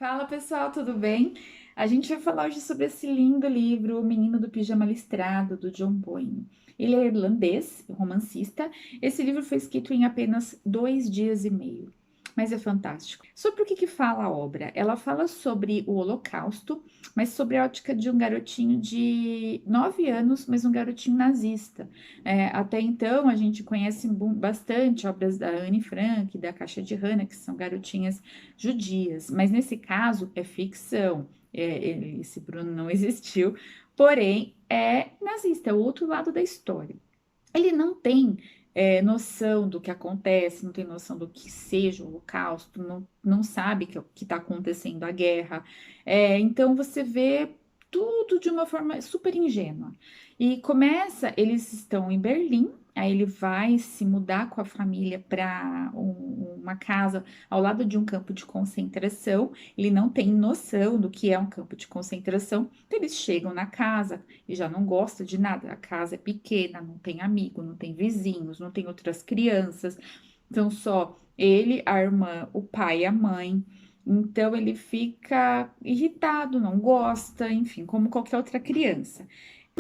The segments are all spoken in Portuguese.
Fala pessoal, tudo bem? A gente vai falar hoje sobre esse lindo livro, O Menino do Pijama Listrado, do John Boyne. Ele é irlandês, romancista. Esse livro foi escrito em apenas 2 dias e meio, mas é fantástico. Sobre o que fala a obra? Ela fala sobre o Holocausto, mas sobre a ótica de um garotinho de 9 anos, mas um garotinho nazista. Até então, a gente conhece bastante obras da Anne Frank, da Caixa de Hannah, que são garotinhas judias, mas nesse caso é ficção. Esse Bruno não existiu, porém é nazista, é o outro lado da história. Ele não tem noção do que acontece, não tem noção do que seja o Holocausto, não sabe que está acontecendo a guerra. Então você vê tudo de uma forma super ingênua. E começa, eles estão em Berlim, aí ele vai se mudar com a família para uma casa ao lado de um campo de concentração. Ele não tem noção do que é um campo de concentração. Então eles chegam na casa e já não gosta de nada. A casa é pequena, não tem amigo, não tem vizinhos, não tem outras crianças. Então, só ele, a irmã, o pai e a mãe. Então, ele fica irritado, não gosta, enfim, como qualquer outra criança.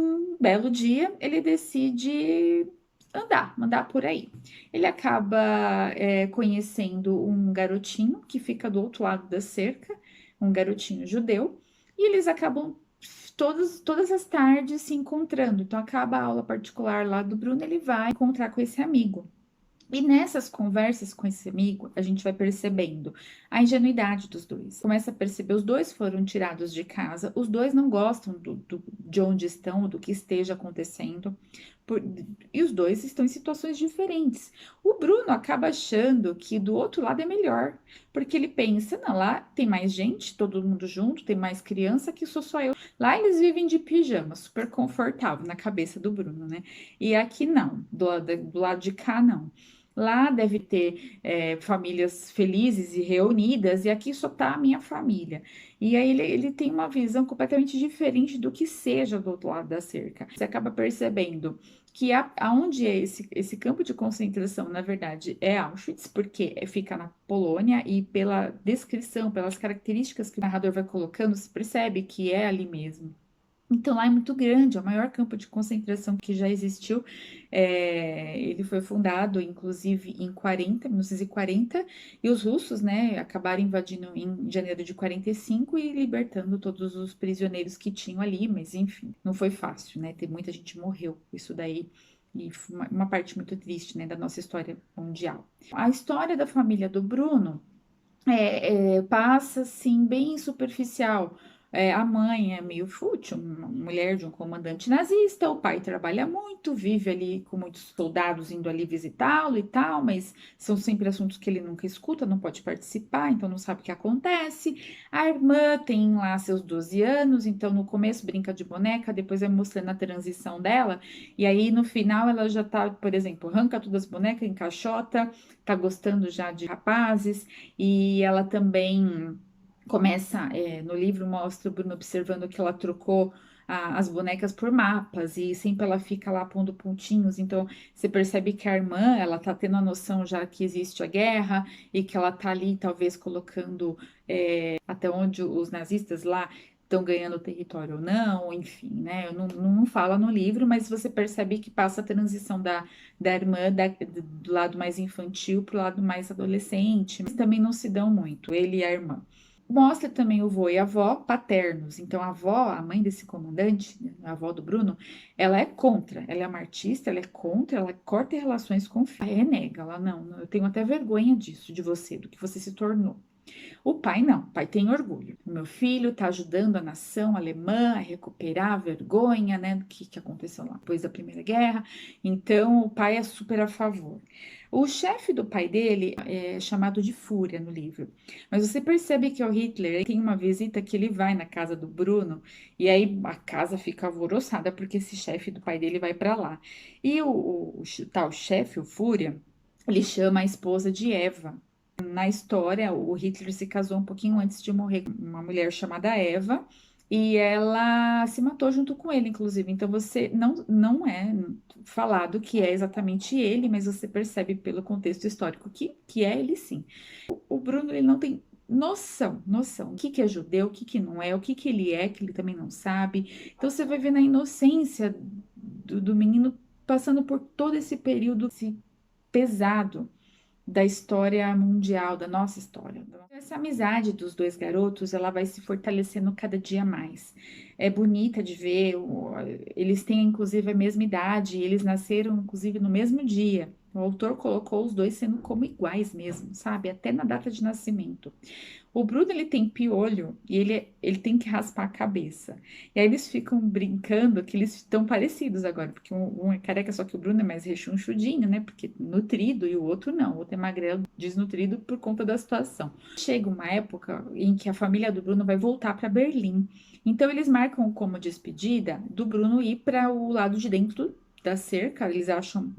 Um belo dia, ele decide andar por aí. Ele acaba conhecendo um garotinho que fica do outro lado da cerca, um garotinho judeu, e eles acabam todas as tardes se encontrando. Então, acaba a aula particular lá do Bruno, ele vai encontrar com esse amigo. E nessas conversas com esse amigo, a gente vai percebendo a ingenuidade dos dois. Começa a perceber, os dois foram tirados de casa, os dois não gostam de onde estão, do que esteja acontecendo, por- e os dois estão em situações diferentes. O Bruno acaba achando que do outro lado é melhor, porque ele pensa, não, lá tem mais gente, todo mundo junto, tem mais criança, que sou só eu. Lá eles vivem de pijama, super confortável na cabeça do Bruno, né? E aqui não, do lado de cá não. Lá deve ter famílias felizes e reunidas, e aqui só tá a minha família. E aí ele tem uma visão completamente diferente do que seja do outro lado da cerca. Você acaba percebendo que aonde é esse campo de concentração, na verdade, é Auschwitz, porque fica na Polônia, e pela descrição, pelas características que o narrador vai colocando, se percebe que é ali mesmo. Então, lá é muito grande, é o maior campo de concentração que já existiu. Ele foi fundado, inclusive, em 1940, e os russos, né, acabaram invadindo em janeiro de 45 e libertando todos os prisioneiros que tinham ali, mas enfim, não foi fácil, né? Tem muita gente morreu com isso daí. E foi uma parte muito triste, né, da nossa história mundial. A história da família do Bruno passa assim, bem superficial. A mãe é meio fútil, uma mulher de um comandante nazista, o pai trabalha muito, vive ali com muitos soldados indo ali visitá-lo e tal, mas são sempre assuntos que ele nunca escuta, não pode participar, então não sabe o que acontece. A irmã tem lá seus 12 anos, então no começo brinca de boneca, depois vai mostrando a transição dela, e aí no final ela já tá, por exemplo, arranca todas as bonecas, encaixota, tá gostando já de rapazes. E ela também começa, no livro mostra o Bruno observando que ela trocou as bonecas por mapas e sempre ela fica lá pondo pontinhos. Então você percebe que a irmã, ela tá tendo a noção já que existe a guerra e que ela tá ali talvez colocando até onde os nazistas lá estão ganhando território ou não, enfim, né? Eu não fala no livro, mas você percebe que passa a transição da irmã do lado mais infantil para o lado mais adolescente, mas também não se dão muito, ele e a irmã. Mostra também o vô e a avó paternos. Então, a avó, a mãe desse comandante, né, a avó do Bruno, ela é contra. Ela é uma artista, ela é contra, ela corta relações com o filho. Ela renega, ela não, eu tenho até vergonha disso, de você, do que você se tornou. O pai não, o pai tem orgulho. O meu filho está ajudando a nação alemã a recuperar a vergonha, né, do que aconteceu lá depois da Primeira Guerra. Então, o pai é super a favor. O chefe do pai dele é chamado de Fúria no livro. Mas você percebe que o Hitler tem uma visita que ele vai na casa do Bruno e aí a casa fica alvoroçada porque esse chefe do pai dele vai para lá. E o tal chefe, o Fúria, ele chama a esposa de Eva. Na história, o Hitler se casou um pouquinho antes de morrer com uma mulher chamada Eva, e ela se matou junto com ele, inclusive. Então você não é falado que é exatamente ele, mas você percebe pelo contexto histórico que é ele sim. O Bruno ele não tem noção. O que que é judeu, o que que não é, o que que ele também não sabe. Então você vai ver na inocência do menino passando por todo esse período pesado da história mundial, da nossa história. Essa amizade dos dois garotos, ela vai se fortalecendo cada dia mais. É bonita de ver, eles têm inclusive a mesma idade, eles nasceram inclusive no mesmo dia. O autor colocou os dois sendo como iguais mesmo, sabe? Até na data de nascimento. O Bruno, ele tem piolho e ele tem que raspar a cabeça. E aí eles ficam brincando que eles estão parecidos agora, porque um é careca, só que o Bruno é mais rechonchudinho, né? Porque nutrido e o outro não. O outro é magrelo, desnutrido por conta da situação. Chega uma época em que a família do Bruno vai voltar para Berlim. Então eles marcam como despedida do Bruno ir para o lado de dentro da cerca, eles acham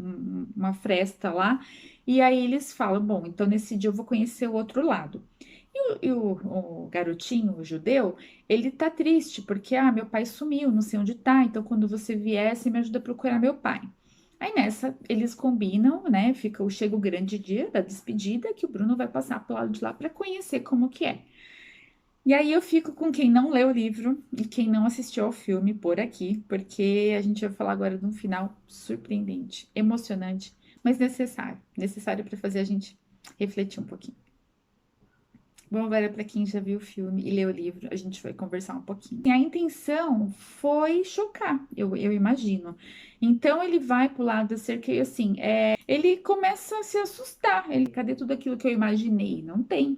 uma fresta lá, e aí eles falam: bom, então nesse dia eu vou conhecer o outro lado. E o garotinho, o judeu, ele tá triste, porque, meu pai sumiu, não sei onde tá, então quando você vier, você me ajuda a procurar meu pai. Aí nessa, eles combinam, né, chega o grande dia da despedida, que o Bruno vai passar pro lado de lá para conhecer como que é. E aí eu fico com quem não leu o livro e quem não assistiu ao filme por aqui, porque a gente vai falar agora de um final surpreendente, emocionante, mas necessário para fazer a gente refletir um pouquinho. Bom, agora para quem já viu o filme e leu o livro, a gente vai conversar um pouquinho. E a intenção foi chocar, eu imagino. Então ele vai pro lado da cerca e assim, ele começa a se assustar. Cadê tudo aquilo que eu imaginei? Não tem.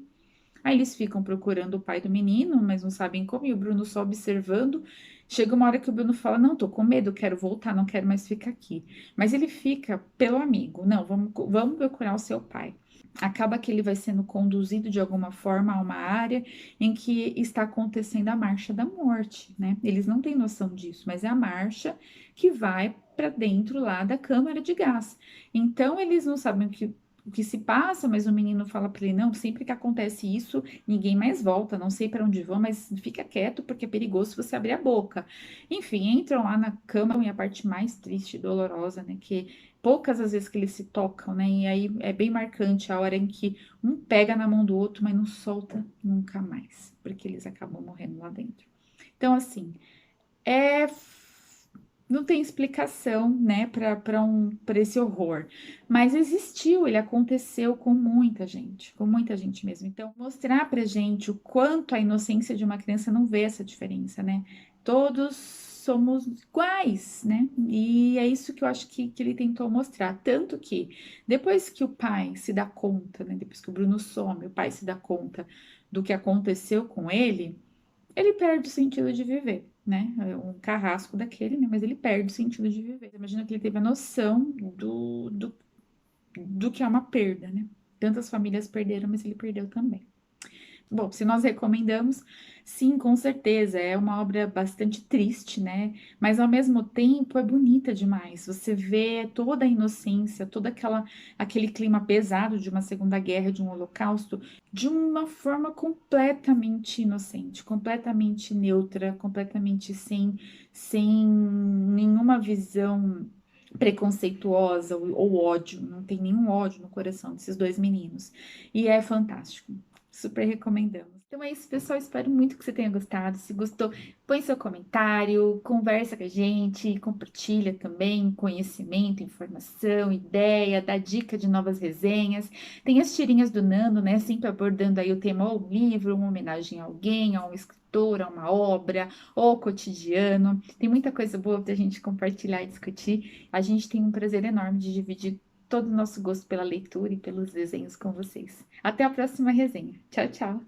Aí eles ficam procurando o pai do menino, mas não sabem como, e o Bruno só observando. Chega uma hora que o Bruno fala: não, tô com medo, quero voltar, não quero mais ficar aqui. Mas ele fica pelo amigo: não, vamos procurar o seu pai. Acaba que ele vai sendo conduzido de alguma forma a uma área em que está acontecendo a marcha da morte, né? Eles não têm noção disso, mas é a marcha que vai para dentro lá da câmara de gás. Então eles não sabem o que se passa, mas o menino fala para ele: não, sempre que acontece isso, ninguém mais volta, não sei para onde vão, mas fica quieto porque é perigoso se você abrir a boca. Enfim, entram lá na cama e a parte mais triste e dolorosa, né, que poucas as vezes que eles se tocam, né, e aí é bem marcante a hora em que um pega na mão do outro, mas não solta nunca mais, porque eles acabam morrendo lá dentro. Então, assim, é não tem explicação, né, para esse horror. Mas existiu, ele aconteceu com muita gente mesmo. Então, mostrar pra gente o quanto a inocência de uma criança não vê essa diferença, né? Todos somos iguais, né? E é isso que eu acho que ele tentou mostrar. Tanto que depois que o pai se dá conta, né? Depois que o Bruno some, o pai se dá conta do que aconteceu com ele perde o sentido de viver, né? É um carrasco daquele, né? Mas ele perde o sentido de viver. Imagina que ele teve a noção do que é uma perda, né? Tantas famílias perderam, mas ele perdeu também. Bom, se nós recomendamos, sim, com certeza, é uma obra bastante triste, né? Mas ao mesmo tempo é bonita demais. Você vê toda a inocência, aquele clima pesado de uma Segunda Guerra, de um Holocausto, de uma forma completamente inocente, completamente neutra, completamente sem nenhuma visão preconceituosa ou ódio, não tem nenhum ódio no coração desses dois meninos. E é fantástico. Super recomendamos. Então é isso, pessoal. Espero muito que você tenha gostado. Se gostou, põe seu comentário, conversa com a gente, compartilha também conhecimento, informação, ideia, dá dica de novas resenhas. Tem as tirinhas do Nando, né? Sempre abordando aí o tema ou livro, uma homenagem a alguém, a um escritor, a uma obra, ou cotidiano. Tem muita coisa boa pra gente compartilhar e discutir. A gente tem um prazer enorme de dividir todo o nosso gosto pela leitura e pelos desenhos com vocês. Até a próxima resenha. Tchau, tchau!